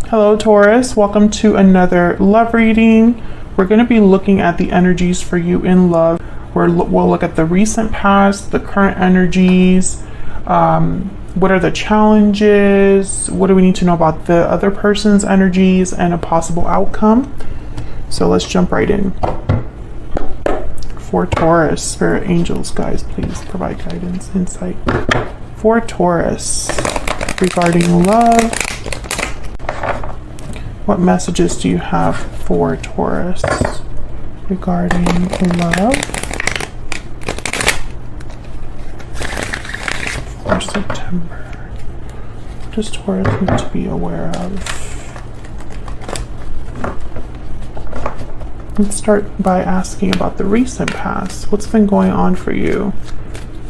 Hello Taurus, welcome to another love reading. We're going to be looking at the energies for you in love. We'll look at the recent past, the current energies, what are the challenges, what do we need to know about the other person's energies, and a possible outcome. So let's jump right in. For Taurus, spirit angels, guys, please provide guidance, insight. For Taurus, regarding love, what messages do you have for Taurus regarding love for September? What does Taurus need to be aware of? Let's start by asking about the recent past. What's been going on for you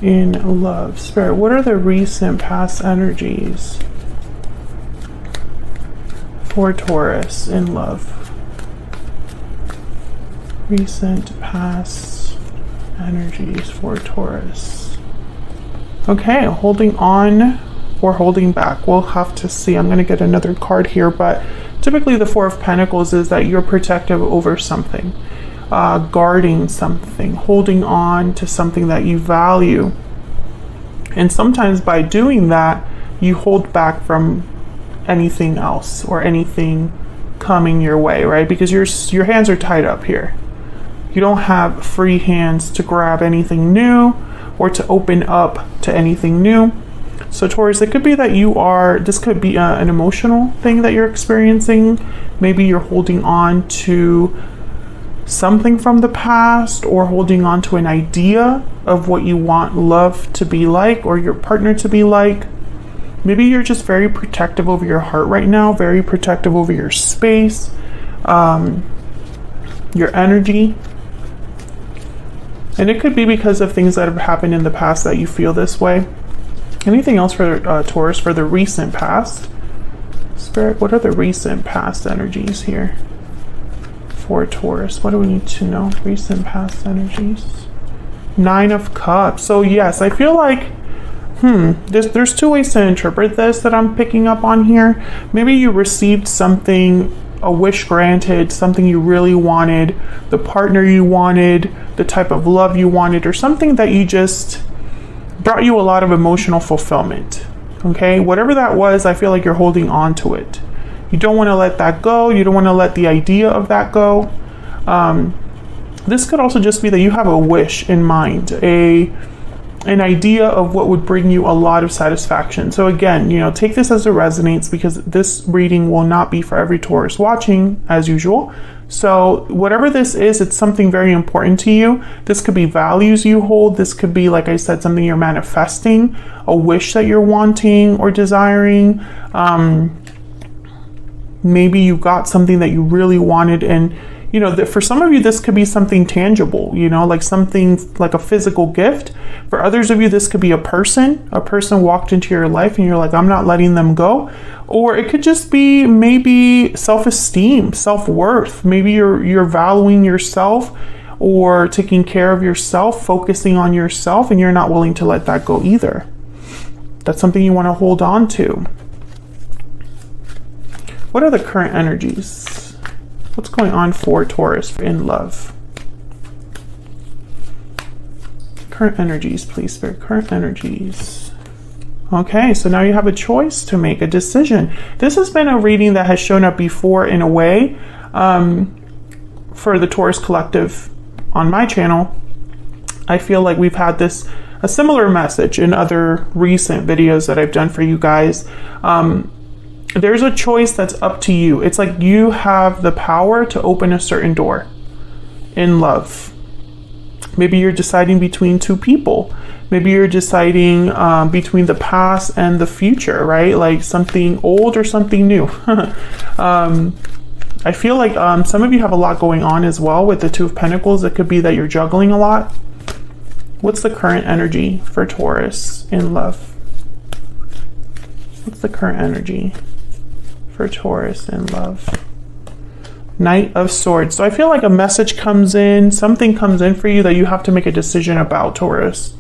in love? Spirit, what are the recent past energies for Taurus in love? Recent past energies for Taurus. Okay, holding on or holding back. We'll have to see. I'm going to get another card here, but typically the Four of Pentacles is that you're protective over something, guarding something, holding on to something that you value. And sometimes by doing that, you hold back from anything else or anything coming your way, right? Because your hands are tied up here. You don't have free hands to grab anything new or to open up to anything new. So Taurus, it could be that this could be an emotional thing that you're experiencing. Maybe you're holding on to something from the past, or holding on to an idea of what you want love to be like or your partner to be like. Maybe you're just very protective over your heart right now, very protective over your space, your energy. And it could be because of things that have happened in the past that you feel this way. Anything else for Taurus for the recent past? Spirit, what are the recent past energies here for Taurus? What do we need to know? Recent past energies. Nine of Cups. So yes, I feel like there's two ways to interpret this that I'm picking up on here. Maybe you received something, a wish granted, something you really wanted, the partner you wanted, the type of love you wanted, or something that you just brought you a lot of emotional fulfillment. Okay, whatever that was, I feel like you're holding on to it. You don't want to let that go. You don't want to let the idea of that go. This could also just be that you have a wish in mind, an idea of what would bring you a lot of satisfaction. So again, take this as it resonates, because this reading will not be for every Taurus watching as usual. So whatever this is, it's something very important to you. This could be values you hold. This could be, like I said, something you're manifesting, a wish that you're wanting or desiring. Maybe you got something that you really wanted, and for some of you, this could be something tangible, like something like a physical gift. For others of you, this could be a person walked into your life and you're like, I'm not letting them go. Or it could just be maybe self-esteem, self-worth. Maybe you're valuing yourself or taking care of yourself, focusing on yourself, and you're not willing to let that go either. That's something you want to hold on to. What are the current energies? What's going on for Taurus in love? Current energies, please, Spirit. Current energies. Okay, so now you have a choice to make, a decision. This has been a reading that has shown up before in a way for the Taurus Collective on my channel. I feel like we've had a similar message in other recent videos that I've done for you guys. There's a choice that's up to you. It's like you have the power to open a certain door in love. Maybe you're deciding between two people. Maybe you're deciding between the past and the future, right? Like something old or something new. I feel like some of you have a lot going on as well with the Two of Pentacles. It could be that you're juggling a lot. What's the current energy for Taurus in love? What's the current energy for Taurus in love? Knight of Swords. So I feel like a message comes in, something comes in for you that you have to make a decision about, Taurus.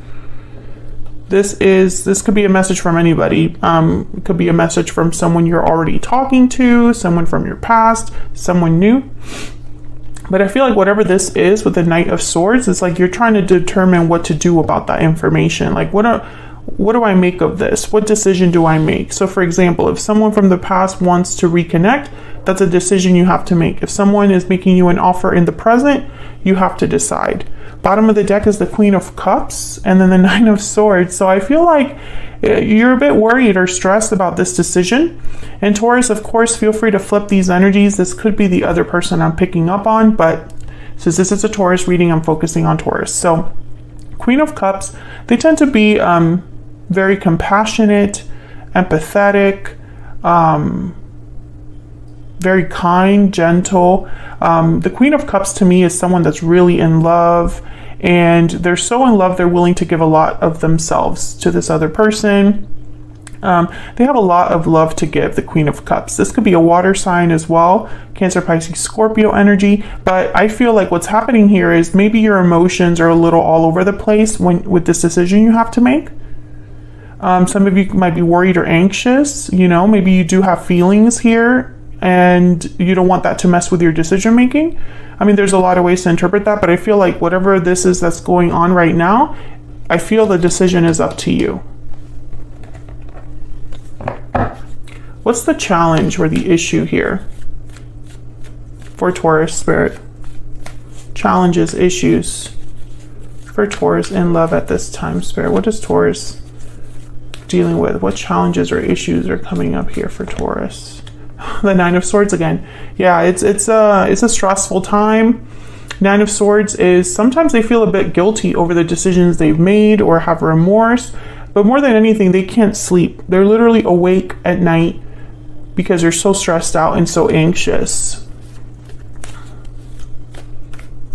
This could be a message from anybody. It could be a message from someone you're already talking to, someone from your past, someone new. But I feel like whatever this is with the Knight of Swords, it's like you're trying to determine what to do about that information. Like, what do I make of this? What decision do I make? So for example, if someone from the past wants to reconnect, that's a decision you have to make. If someone is making you an offer in the present, you have to decide. Bottom of the deck is the Queen of Cups and then the Nine of Swords. So I feel like you're a bit worried or stressed about this decision. And Taurus, of course, feel free to flip these energies. This could be the other person I'm picking up on, but since this is a Taurus reading, I'm focusing on Taurus. So Queen of Cups, they tend to be very compassionate, empathetic, very kind, gentle. The Queen of Cups to me is someone that's really in love, and they're so in love they're willing to give a lot of themselves to this other person. They have a lot of love to give, the Queen of Cups. This could be a water sign as well, Cancer, Pisces, Scorpio energy, but I feel like what's happening here is maybe your emotions are a little all over the place with this decision you have to make. Some of you might be worried or anxious, maybe you do have feelings here and you don't want that to mess with your decision making. I mean, there's a lot of ways to interpret that, but I feel like whatever this is that's going on right now, I feel the decision is up to you. What's the challenge or the issue here for Taurus Spirit? Challenges, issues for Taurus in love at this time, Spirit. What is Taurus dealing with? What challenges or issues are coming up here for Taurus? The Nine of Swords again. Yeah, it's a stressful time. Nine of Swords is sometimes they feel a bit guilty over the decisions they've made or have remorse, but more than anything, they can't sleep. They're literally awake at night because they're so stressed out and so anxious.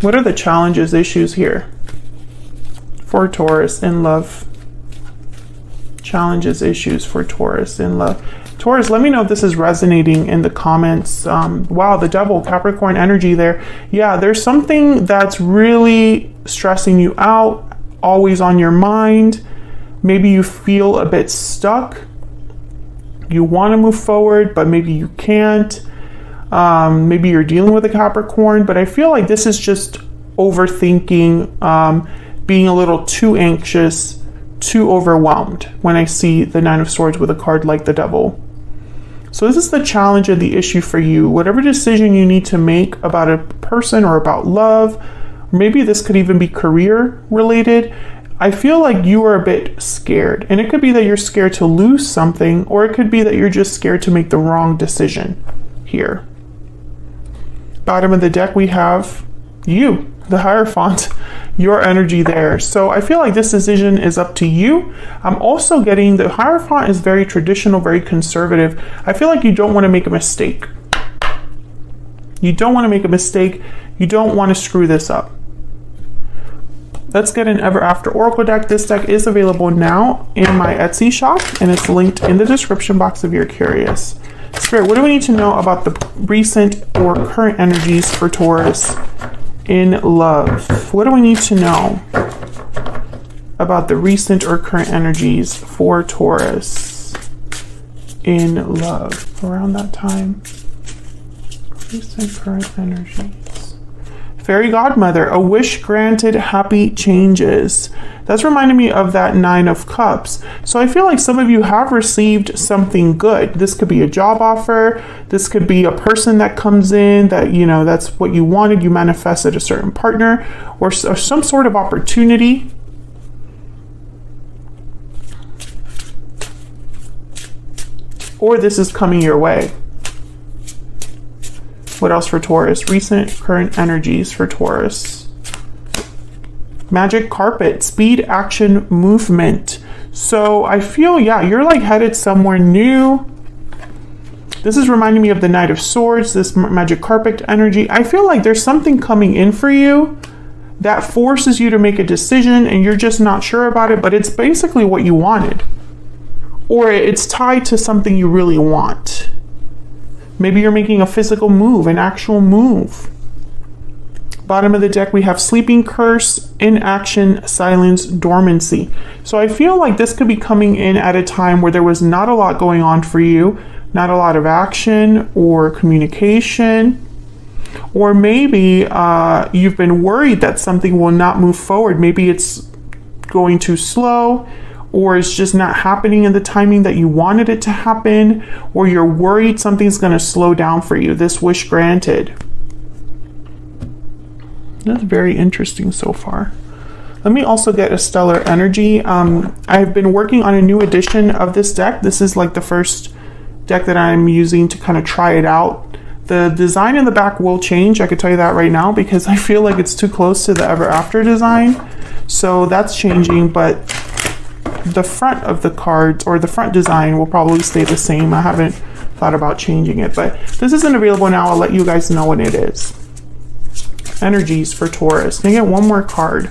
What are the challenges, issues here for Taurus in love? Challenges, issues for Taurus in love. Taurus, let me know if this is resonating in the comments. Wow, the Devil, Capricorn energy there. Yeah, there's something that's really stressing you out, always on your mind. Maybe you feel a bit stuck. You want to move forward, but maybe you can't. Maybe you're dealing with a Capricorn, but I feel like this is just overthinking, being a little too anxious, too overwhelmed when I see the Nine of Swords with a card like the Devil. So this is the challenge and the issue for you. Whatever decision you need to make about a person or about love, maybe this could even be career related, I feel like you are a bit scared. And it could be that you're scared to lose something, or it could be that you're just scared to make the wrong decision here. Bottom of the deck, we have you, the Hierophant, your energy there. So I feel like this decision is up to you. I'm also getting the Hierophant is very traditional, very conservative. I feel like you don't want to make a mistake. You don't want to make a mistake. You don't want to screw this up. Let's get an Ever After Oracle deck. This deck is available now in my Etsy shop, and it's linked in the description box if you're curious. Spirit, what do we need to know about the recent or current energies for Taurus in love? What do we need to know about the recent or current energies for Taurus in love around that time? Recent current energies. Fairy Godmother, a wish granted, happy changes. That's reminding me of that Nine of Cups. So I feel like some of you have received something good. This could be a job offer. This could be a person that comes in that, that's what you wanted. You manifested a certain partner or some sort of opportunity. Or this is coming your way. What else for Taurus? Recent, current energies for Taurus. Magic carpet, speed, action, movement. So I feel, yeah, you're like headed somewhere new. This is reminding me of the Knight of Swords, this magic carpet energy. I feel like there's something coming in for you that forces you to make a decision and you're just not sure about it, but it's basically what you wanted. Or it's tied to something you really want. Maybe you're making a physical move, an actual move. Bottom of the deck, we have sleeping curse, inaction, silence, dormancy. So I feel like this could be coming in at a time where there was not a lot going on for you, not a lot of action or communication, or maybe you've been worried that something will not move forward. Maybe it's going too slow, or it's just not happening in the timing that you wanted it to happen, or you're worried something's going to slow down for you. This wish granted. That's very interesting so far. Let me also get a stellar energy. I've been working on a new edition of this deck. This is like the first deck that I'm using to kind of try it out. The design in the back will change, I could tell you that right now, because I feel like it's too close to the Ever After design. So that's changing, but the front of the cards, or the front design, will probably stay the same. I haven't thought about changing it, but this isn't available now. I'll let you guys know when it is. Energies for Taurus. Can I get one more card?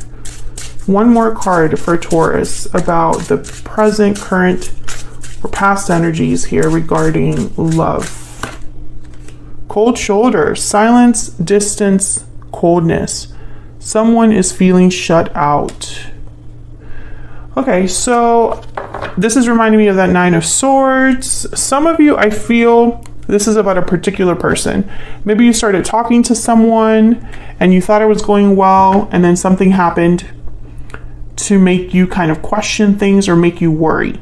One more card for Taurus about the present, current, or past energies here regarding love. Cold shoulder, silence, distance, coldness. Someone is feeling shut out. Okay, so this is reminding me of that Nine of Swords. Some of you, I feel this is about a particular person. Maybe you started talking to someone and you thought it was going well, and then something happened to make you kind of question things or make you worry.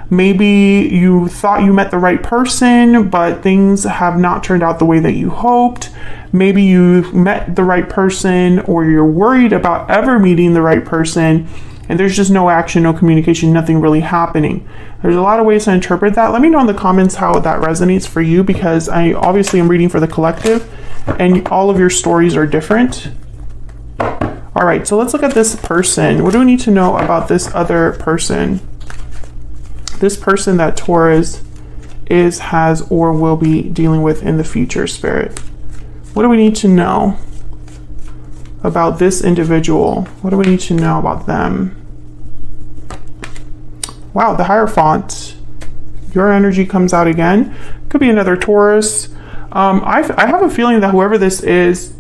Maybe you thought you met the right person, but things have not turned out the way that you hoped. Maybe you met the right person, or you're worried about ever meeting the right person, and there's just no action, no communication, nothing really happening. There's a lot of ways to interpret that. Let me know in the comments how that resonates for you, because I obviously am reading for the collective and all of your stories are different. All right, so let's look at this person. What do we need to know about this other person? This person that Taurus is, has, or will be dealing with in the future, Spirit. What do we need to know about this individual? What do we need to know about them? Wow, the Hierophant. Your energy comes out again. Could be another Taurus. I have a feeling that whoever this is,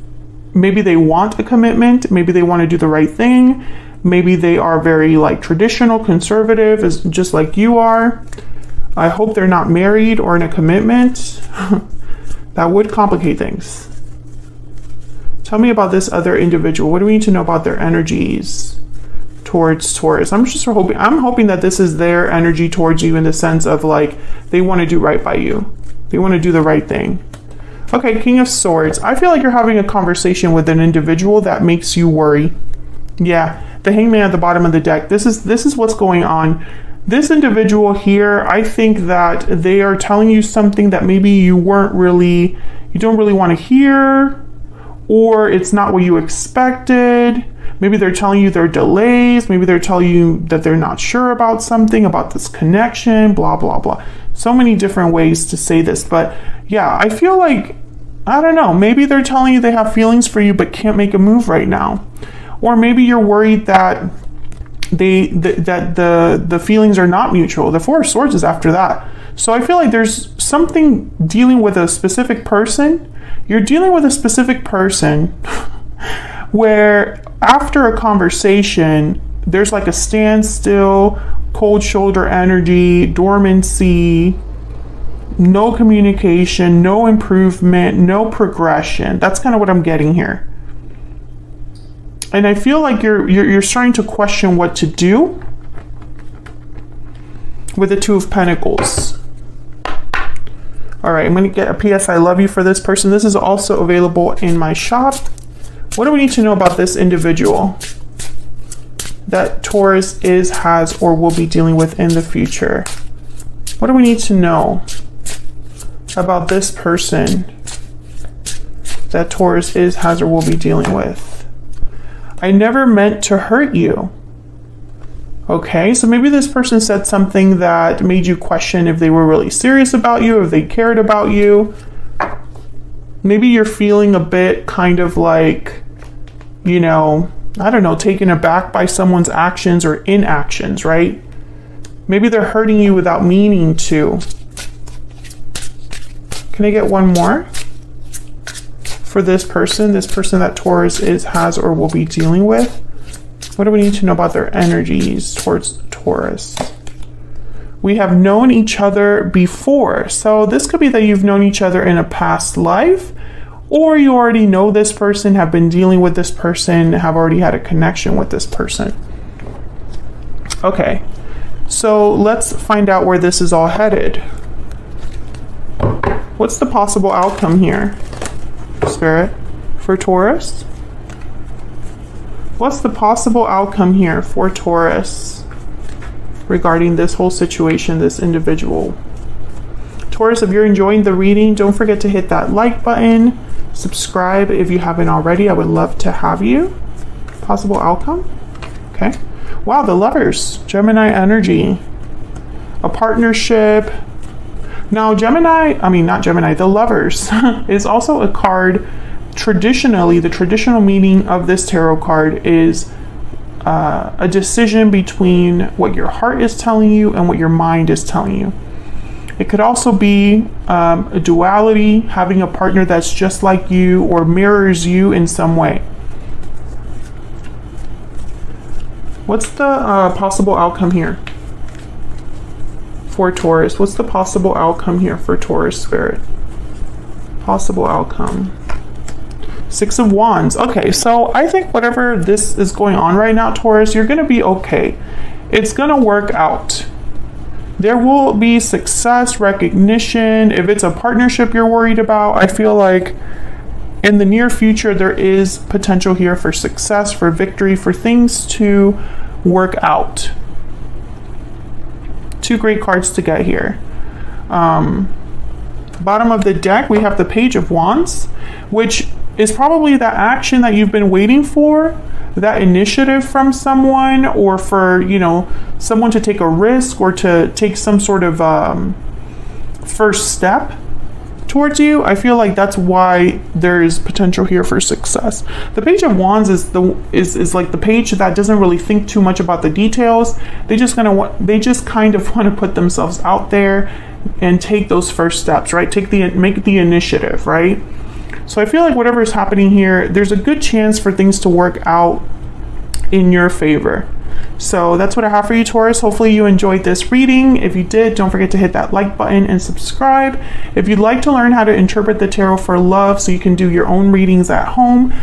maybe they want a commitment. Maybe they want to do the right thing. Maybe they are very like traditional, conservative, just like you are. I hope they're not married or in a commitment. That would complicate things. Tell me about this other individual. What do we need to know about their energies towards Taurus? I'm hoping that this is their energy towards you, in the sense of like they want to do right by you. They want to do the right thing. Okay, King of Swords. I feel like you're having a conversation with an individual that makes you worry. Yeah, the Hangman at the bottom of the deck. This is what's going on. This individual here, I think that they are telling you something that maybe you don't really want to hear, or it's not what you expected. Maybe they're telling you there are delays. Maybe they're telling you that they're not sure about something, about this connection, blah, blah, blah. So many different ways to say this. But yeah, I feel like, I don't know, maybe they're telling you they have feelings for you but can't make a move right now. Or maybe you're worried that the feelings are not mutual. The Four of Swords is after that. So I feel like there's something dealing with a specific person. You're dealing with a specific person where after a conversation, there's like a standstill, cold shoulder energy, dormancy, no communication, no improvement, no progression. That's kind of what I'm getting here. And I feel like you're starting to question what to do with the Two of Pentacles. All right, I'm going to get a PS I love you for this person. This is also available in my shop. What do we need to know about this individual that Taurus is, has, or will be dealing with in the future? What do we need to know about this person that Taurus is, has, or will be dealing with? I never meant to hurt you. Okay, so maybe this person said something that made you question if they were really serious about you, if they cared about you. Maybe you're feeling a bit kind of like, you know, I don't know, taken aback by someone's actions or inactions, right? Maybe they're hurting you without meaning to. Can I get one more? for this person that Taurus has or will be dealing with. What do we need to know about their energies towards Taurus? We have known each other before. So this could be that you've known each other in a past life, or you already know this person, have been dealing with this person, have already had a connection with this person. Okay, so let's find out where this is all headed. What's the possible outcome here, Spirit, for Taurus? What's the possible outcome here for Taurus regarding this whole situation, this individual? Taurus, if you're enjoying the reading, don't forget to hit that like button. Subscribe if you haven't already. I would love to have you. Possible outcome? Okay. Wow, the Lovers, Gemini energy, a partnership. Now, the Lovers is also a card. Traditionally, the traditional meaning of this tarot card is a decision between what your heart is telling you and what your mind is telling you. It could also be a duality, having a partner that's just like you or mirrors you in some way. What's the possible outcome here for Taurus? What's the possible outcome here for Taurus, Spirit? Possible outcome. Six of Wands. Okay, so I think whatever this is going on right now, Taurus, you're going to be okay. It's going to work out. There will be success, recognition. If it's a partnership you're worried about, I feel like in the near future, there is potential here for success, for victory, for things to work out. Two great cards to get here. Bottom of the deck, we have the Page of Wands, which is probably that action that you've been waiting for, that initiative from someone, or for, you know, someone to take a risk or to take some sort of first step towards you. I feel like that's why there is potential here for success. The Page of Wands is like the page that doesn't really think too much about the details. They just kind of want to put themselves out there and take those first steps, right? Make the initiative, right? So I feel like whatever is happening here, there's a good chance for things to work out in your favor. So that's what I have for you, Taurus. Hopefully you enjoyed this reading. If you did, don't forget to hit that like button and subscribe. If you'd like to learn how to interpret the tarot for love so you can do your own readings at home,